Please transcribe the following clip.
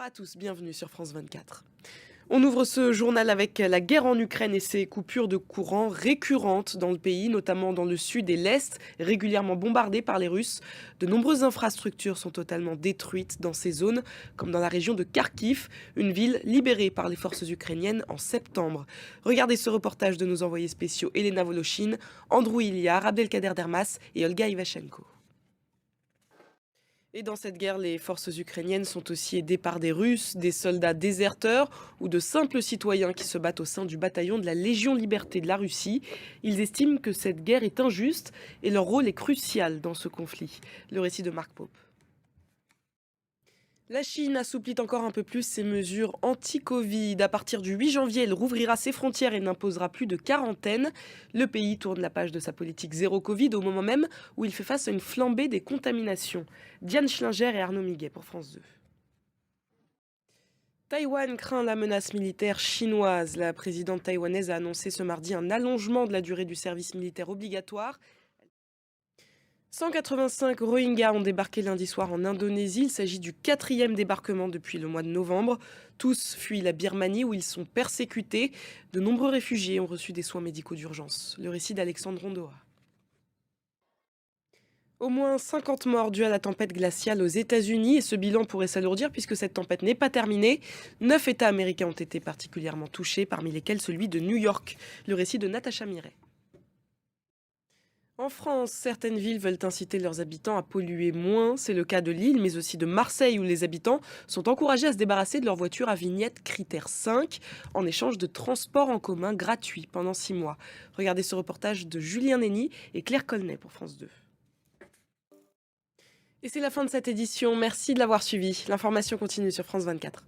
à tous, bienvenue sur France 24. On ouvre ce journal avec la guerre en Ukraine et ses coupures de courant récurrentes dans le pays, notamment dans le sud et l'est, régulièrement bombardées par les Russes. De nombreuses infrastructures sont totalement détruites dans ces zones, comme dans la région de Kharkiv, une ville libérée par les forces ukrainiennes en septembre. Regardez ce reportage de nos envoyés spéciaux Elena Voloshin, Andrew Iliar, Abdelkader Dermas et Olga Ivashenko. Et dans cette guerre, les forces ukrainiennes sont aussi aidées par des Russes, des soldats déserteurs ou de simples citoyens qui se battent au sein du bataillon de la Légion Liberté de la Russie. Ils estiment que cette guerre est injuste et leur rôle est crucial dans ce conflit. Le récit de Marc Pope. La Chine assouplit encore un peu plus ses mesures anti-Covid. À partir du 8 janvier, elle rouvrira ses frontières et n'imposera plus de quarantaine. Le pays tourne la page de sa politique zéro Covid au moment même où il fait face à une flambée des contaminations. Diane Schlinger et Arnaud Miguet pour France 2. Taïwan craint la menace militaire chinoise. La présidente taïwanaise a annoncé ce mardi un allongement de la durée du service militaire obligatoire. 185 Rohingyas ont débarqué lundi soir en Indonésie. Il s'agit du quatrième débarquement depuis le mois de novembre. Tous fuient la Birmanie où ils sont persécutés. De nombreux réfugiés ont reçu des soins médicaux d'urgence. Le récit d'Alexandre Rondoa. Au moins 50 morts dus à la tempête glaciale aux États-Unis et ce bilan pourrait s'alourdir puisque cette tempête n'est pas terminée. 9 États américains ont été particulièrement touchés, parmi lesquels celui de New York. Le récit de Natacha Miret. En France, certaines villes veulent inciter leurs habitants à polluer moins. C'est le cas de Lille, mais aussi de Marseille, où les habitants sont encouragés à se débarrasser de leur voiture à vignette critère 5 en échange de transports en commun gratuits pendant 6 mois. Regardez ce reportage de Julien Nenny et Claire Colnet pour France 2. Et c'est la fin de cette édition. Merci de l'avoir suivi. L'information continue sur France 24.